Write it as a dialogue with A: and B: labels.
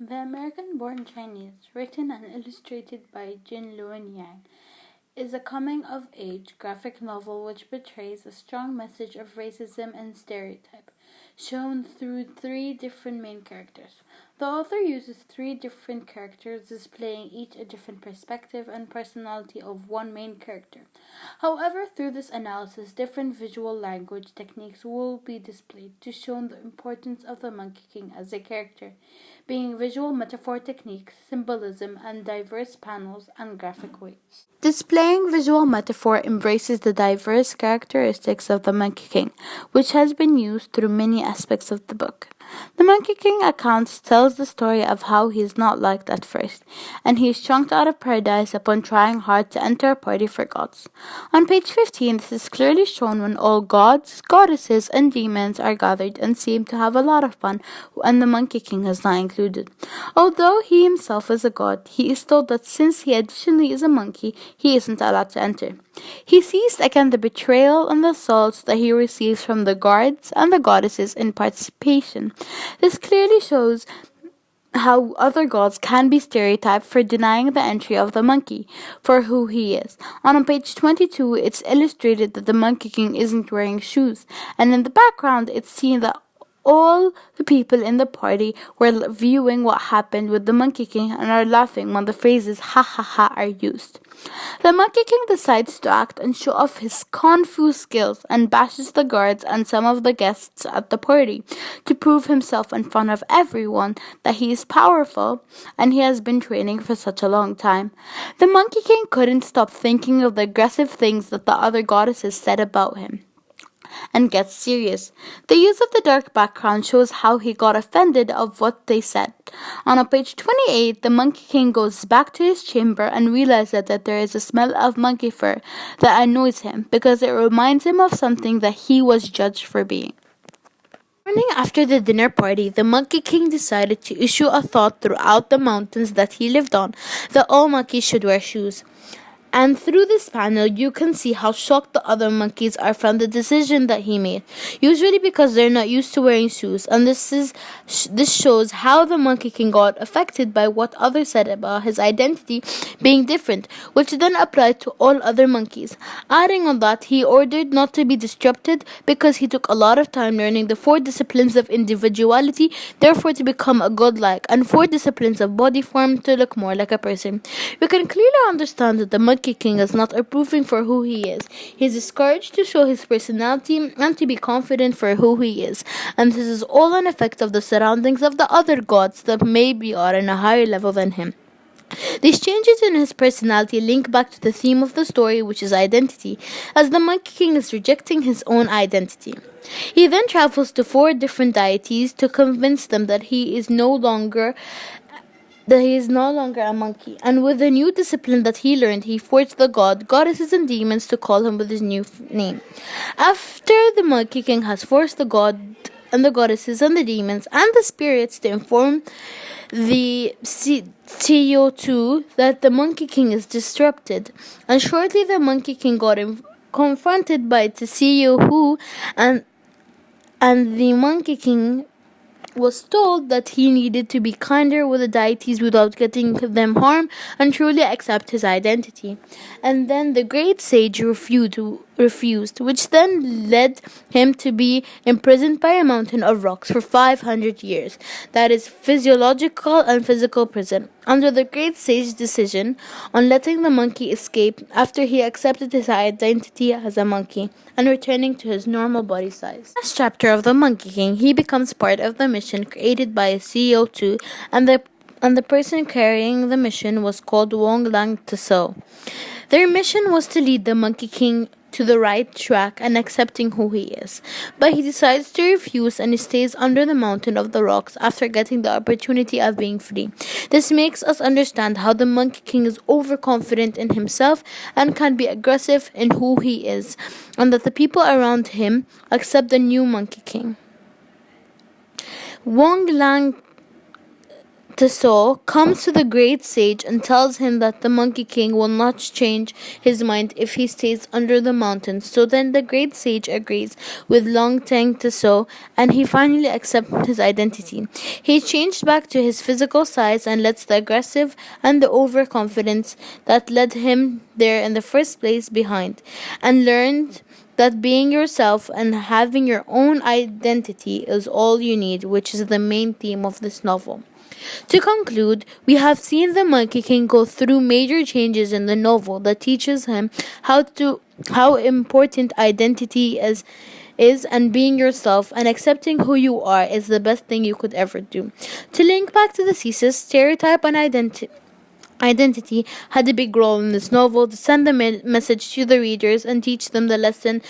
A: The American-born Chinese, written and illustrated by Jin Luen Yang, is a coming-of-age graphic novel which portrays a strong message of racism and stereotype, shown through three different main characters. The author uses three different characters, displaying each a different perspective and personality of one main character. However, through this analysis, different visual language techniques will be displayed to show the importance of the Monkey King as a character, being visual metaphor techniques, symbolism, and diverse panels and graphic weights. Displaying visual metaphor embraces the diverse characteristics of the Monkey King, which has been used through many aspects of the book. The Monkey King account tells the story of how he is not liked at first, and he is chunked out of paradise upon trying hard to enter a party for gods. On page 15, this is clearly shown when all gods, goddesses, and demons are gathered and seem to have a lot of fun, and the Monkey King is not included. Although he himself is a god, he is told that since he additionally is a monkey, he isn't allowed to enter. He sees again the betrayal and the assaults that he receives from the guards and the goddesses in participation. This clearly shows how other gods can be stereotyped for denying the entry of the monkey for who he is. On page 22, it's illustrated that the Monkey King isn't wearing shoes, and in the background, it's seen that all the people in the party were viewing what happened with the Monkey King and are laughing when the phrases ha ha ha are used. The Monkey King decides to act and show off his kung fu skills and bashes the guards and some of the guests at the party to prove himself in front of everyone that he is powerful and he has been training for such a long time. The Monkey King couldn't stop thinking of the aggressive things that the other goddesses said about him and gets serious. The use of the dark background shows how he got offended of what they said. On page 28, the Monkey King goes back to his chamber and realizes that there is a smell of monkey fur that annoys him because it reminds him of something that he was judged for being. Morning after the dinner party, the Monkey King decided to issue a thought throughout the mountains that he lived on that all monkeys should wear shoes. And through this panel, you can see how shocked the other monkeys are from the decision that he made, usually because they're not used to wearing shoes. And this shows how the Monkey King got affected by what others said about his identity being different, which then applied to all other monkeys. Adding on that, he ordered not to be disrupted because he took a lot of time learning the 4 disciplines of individuality, therefore to become a godlike, and 4 disciplines of body form to look more like a person. We can clearly understand that the Monkey King is not approving for who he is. He is discouraged to show his personality and to be confident for who he is. And this is all an effect of the surroundings of the other gods that maybe are on a higher level than him. These changes in his personality link back to the theme of the story, which is identity, as the Monkey King is rejecting his own identity. He then travels to 4 different deities to convince them that he is no longer a monkey, and with the new discipline that he learned, he forced the goddesses, and demons to call him with his new name. After the Monkey King has forced the god and the goddesses and the demons and the spirits to inform the CO2 that the Monkey King is disrupted, and shortly the Monkey King got confronted by the CEO and the Monkey King was told that he needed to be kinder with the deities without getting them harm and truly accept his identity. And then the great sage refused, which then led him to be imprisoned by a mountain of rocks for 500 years. That is physiological and physical prison. Under the great sage's decision on letting the monkey escape after he accepted his identity as a monkey and returning to his normal body size. Last chapter of the Monkey King, he becomes part of the mission created by CEO2, and the person carrying the mission was called Wong Lang Tso. Their mission was to lead the Monkey King to the right track and accepting who he is. But he decides to refuse and he stays under the mountain of the rocks after getting the opportunity of being free. This makes us understand how the Monkey King is overconfident in himself and can be aggressive in who he is, and that the people around him accept the new Monkey King. Wong Lang Teseo comes to the great sage and tells him that the Monkey King will not change his mind if he stays under the mountains. So then the great sage agrees with Long Tang Teseo and he finally accepts his identity. He changed back to his physical size and lets the aggressive and the overconfidence that led him there in the first place behind, and learned that being yourself and having your own identity is all you need, which is the main theme of this novel. To conclude, we have seen the Monkey King go through major changes in the novel that teaches him how important identity is and being yourself and accepting who you are is the best thing you could ever do. To link back to the thesis, stereotype and identity had a big role in this novel to send the message to the readers and teach them the lesson